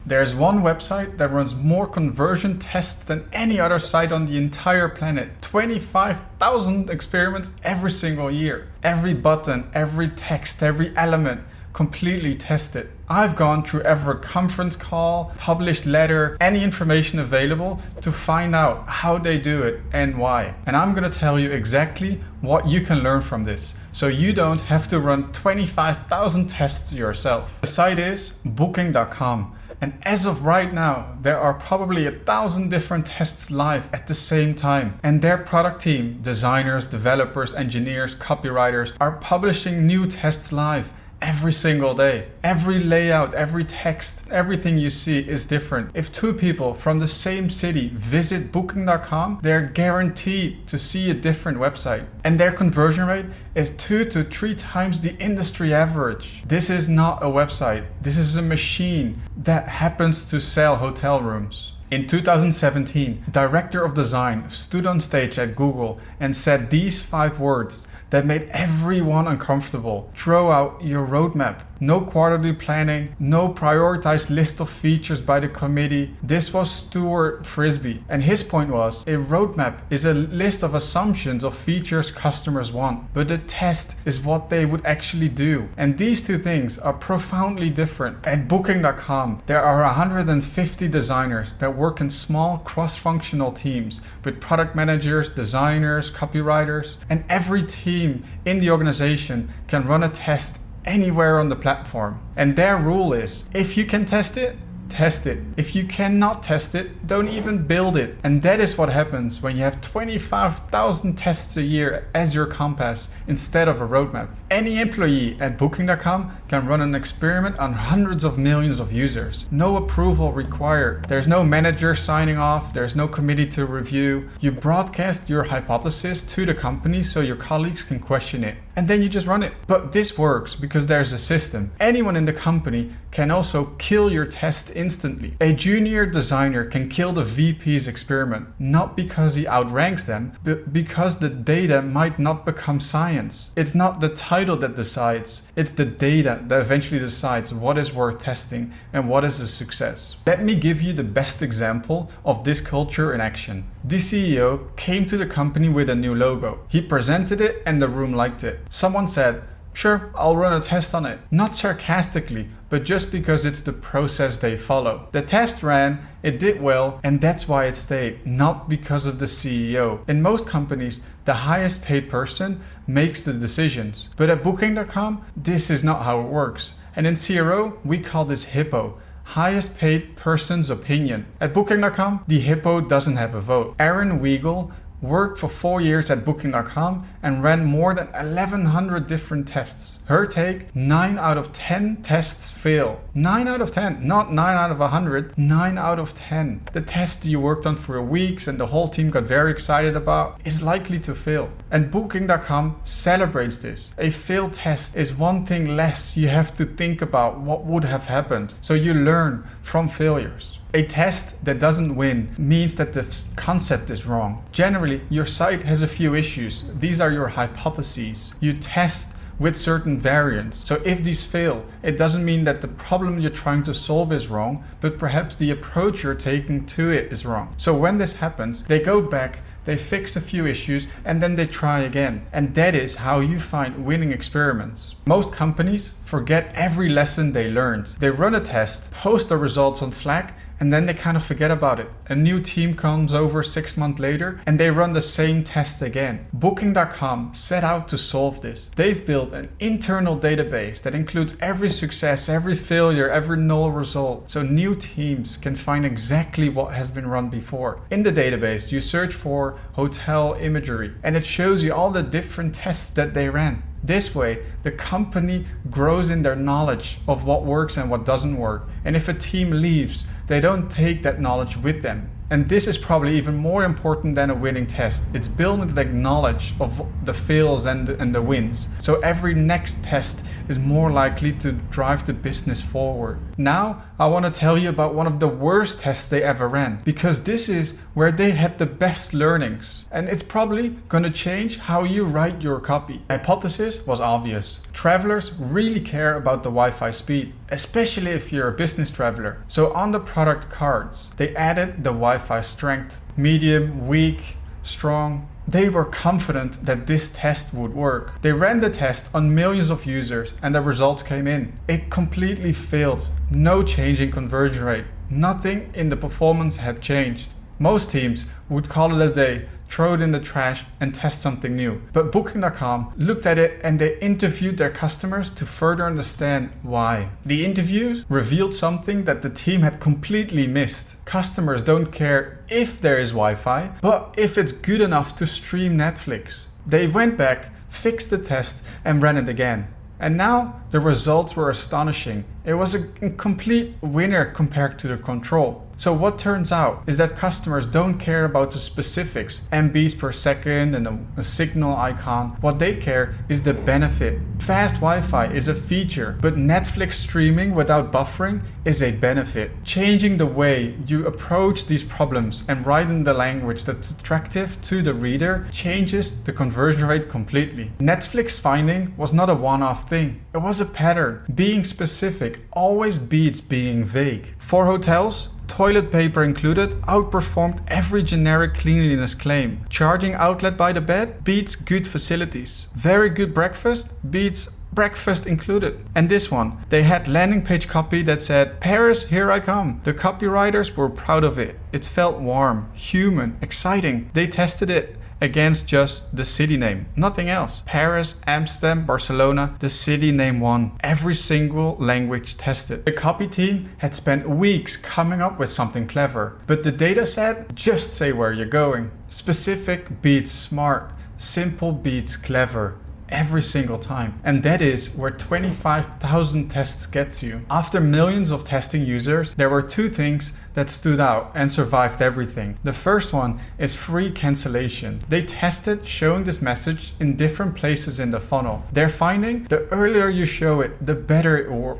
There's one website that runs more conversion tests than any other site on the entire planet. 25,000 experiments every single year. Every button, every text, every element completely tested. I've gone through every conference call, published letter, any information available to find out how they do it and why. And I'm going to tell you exactly what you can learn from this, so you don't have to run 25,000 tests yourself. The site is booking.com. And as of right now, there are probably 1,000 different tests live at the same time. And their product team, designers, developers, engineers, copywriters, are publishing new tests live every single day. Every layout, every text, everything you see is different. If two people from the same city visit booking.com, they're guaranteed to see a different website. And their conversion rate is 2 to 3 times the industry average. This is not a website. This is a machine that happens to sell hotel rooms. In 2017, director of design stood on stage at Google and said these 5 words that made everyone uncomfortable. Throw out your roadmap. No quarterly planning, no prioritized list of features by the committee. This was Stuart Frisbee, and his point was, a roadmap is a list of assumptions of features customers want, but the test is what they would actually do. And these two things are profoundly different. At Booking.com, there are 150 designers that work in small cross-functional teams with product managers, designers, copywriters, and every team in the organization can run a test anywhere on the platform. And their rule is, if you can test it, test it. If you cannot test it, don't even build it. And that is what happens when you have 25,000 tests a year as your compass instead of a roadmap. Any employee at Booking.com can run an experiment on hundreds of millions of users. No approval required. There's no manager signing off. There's no committee to review. You broadcast your hypothesis to the company so your colleagues can question it. And then you just run it. But this works because there's a system. Anyone in the company can also kill your test instantly. A junior designer can kill the VP's experiment, not because he outranks them, but because the data might not become science. It's not the title that decides, it's the data that eventually decides what is worth testing and what is a success. Let me give you the best example of this culture in action. The CEO came to the company with a new logo. He presented it and the room liked it. Someone said, "Sure, I'll run a test on it." Not sarcastically, but just because it's the process they follow. The test ran, it did well, and that's why it stayed, not because of the CEO. In most companies, the highest paid person makes the decisions. But at Booking.com, this is not how it works. And in CRO, we call this HIPPO. Highest paid person's opinion. At Booking.com, the HIPPO doesn't have a vote. Erin Weigel worked for 4 years at Booking.com and ran more than 1,100 different tests. Her take, 9 out of 10 tests fail. 9 out of 10, not 9 out of 100, 9 out of 10. The test you worked on for weeks and the whole team got very excited about is likely to fail. And Booking.com celebrates this. A failed test is one thing less you have to think about what would have happened, so you learn from failures. A test that doesn't win means that the concept is wrong. Generally, your site has a few issues. These are your hypotheses. You test with certain variants. So if these fail, it doesn't mean that the problem you're trying to solve is wrong, but perhaps the approach you're taking to it is wrong. So when this happens, they go back, they fix a few issues, and then they try again. And that is how you find winning experiments. Most companies forget every lesson they learned. They run a test, post the results on Slack, and then they kind of forget about it. A new team comes over 6 months later and they run the same test again. Booking.com set out to solve this. They've built an internal database that includes every success, every failure, every null result, so new teams can find exactly what has been run before. In the database, you search for hotel imagery and it shows you all the different tests that they ran. This way, the company grows in their knowledge of what works and what doesn't work. And if a team leaves, they don't take that knowledge with them. And this is probably even more important than a winning test. It's building the knowledge of the fails and the wins. So every next test is more likely to drive the business forward. Now, I want to tell you about one of the worst tests they ever ran, because this is where they had the best learnings. And it's probably going to change how you write your copy. The hypothesis was obvious. Travelers really care about the Wi-Fi speed. especially if you're a business traveler. So on the product cards, they added the Wi-Fi strength, medium, weak, strong. They were confident that this test would work. They ran the test on millions of users and the results came in. It completely failed. No change in conversion rate. Nothing in the performance had changed. Most teams would call it a day, throw it in the trash and test something new. But Booking.com looked at it and they interviewed their customers to further understand why. The interviews revealed something that the team had completely missed. Customers don't care if there is Wi-Fi, but if it's good enough to stream Netflix. They went back, fixed the test and ran it again. And now the results were astonishing. It was a complete winner compared to the control. So what turns out is that customers don't care about the specifics, MBs per second and a signal icon. What they care is the benefit. Fast Wi-Fi is a feature, but Netflix streaming without buffering is a benefit. Changing the way you approach these problems and write in the language that's attractive to the reader changes the conversion rate completely. Netflix finding was not a one-off thing. It was a pattern. Being specific always beats being vague. For hotels, toilet paper included outperformed every generic cleanliness claim. Charging outlet by the bed beats good facilities. Very good breakfast beats breakfast included. And this one, they had landing page copy that said, "Paris, here I come." The copywriters were proud of it. It felt warm, human, exciting. They tested it against just the city name, nothing else. Paris, Amsterdam, Barcelona, the city name won. Every single language tested. The copy team had spent weeks coming up with something clever, but the data said, just say where you're going. Specific beats smart, simple beats clever. Every single time. And that is where 25,000 tests gets you. After millions of testing users, there were two things that stood out and survived everything. The first one is free cancellation. They tested showing this message in different places in the funnel. They're finding the earlier you show it, the better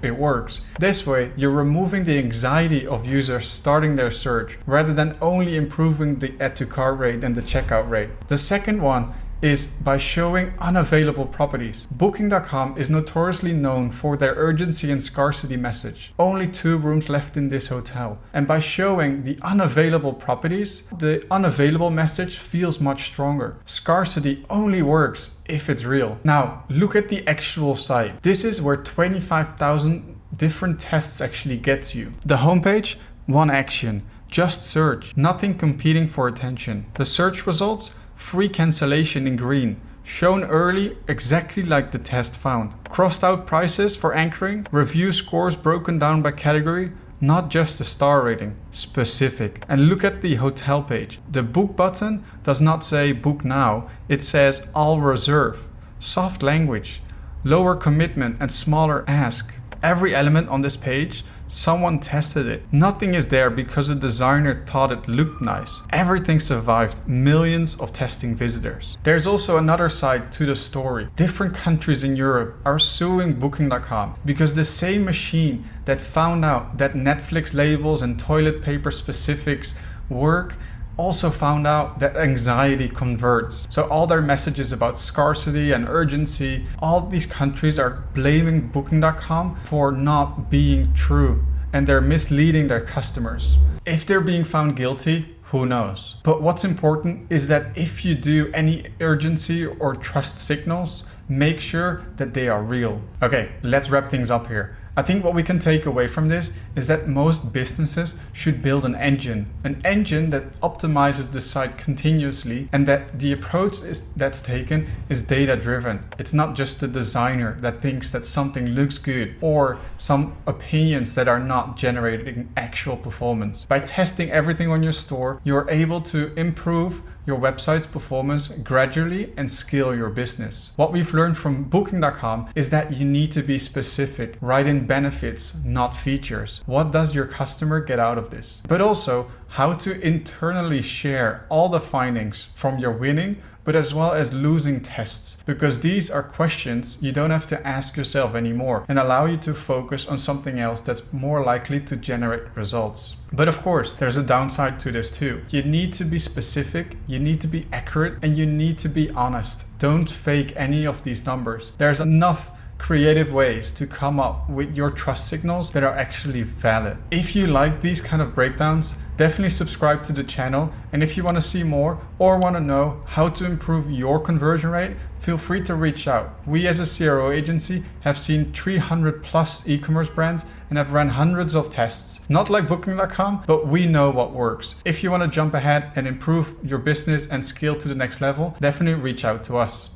it works. This way, you're removing the anxiety of users starting their search rather than only improving the add to cart rate and the checkout rate. The second one is by showing unavailable properties. Booking.com is notoriously known for their urgency and scarcity message. Only 2 rooms left in this hotel. And by showing the unavailable properties, the unavailable message feels much stronger. Scarcity only works if it's real. Now, look at the actual site. This is where 25,000 different tests actually gets you. The homepage, one action. Just search. Nothing competing for attention. The search results, free cancellation in green, shown early exactly like the test found. Crossed out prices for anchoring, review scores broken down by category, not just a star rating, specific. And look at the hotel page. The book button does not say book now, it says I'll reserve. Soft language, lower commitment and smaller ask. Every element on this page, someone tested it. Nothing is there because a designer thought it looked nice. Everything survived millions of testing visitors. There's also another side to the story. Different countries in Europe are suing Booking.com because the same machine that found out that Netflix labels and toilet paper specifics work also found out that anxiety converts. So all their messages about scarcity and urgency, all these countries are blaming Booking.com for not being true, and they're misleading their customers. If they're being found guilty, who knows? But what's important is that if you do any urgency or trust signals, make sure that they are real. Okay, let's wrap things up here. I think what we can take away from this is that most businesses should build an engine that optimizes the site continuously, and that the approach that's taken is data driven. It's not just the designer that thinks that something looks good or some opinions that are not generating actual performance. By testing everything on your store, you're able to improve your website's performance gradually and scale your business. What we've learned from Booking.com is that you need to be specific, write in benefits, not features. What does your customer get out of this? But also how to internally share all the findings from your winning but as well as losing tests, because these are questions you don't have to ask yourself anymore and allow you to focus on something else that's more likely to generate results. But of course, there's a downside to this too. You need to be specific, you need to be accurate, and you need to be honest. Don't fake any of these numbers. There's enough creative ways to come up with your trust signals that are actually valid. If you like these kind of breakdowns, definitely subscribe to the channel. And if you want to see more or want to know how to improve your conversion rate, feel free to reach out. We as a CRO agency have seen 300 plus e-commerce brands and have run hundreds of tests. Not like Booking.com, but we know what works. If you want to jump ahead and improve your business and scale to the next level, definitely reach out to us.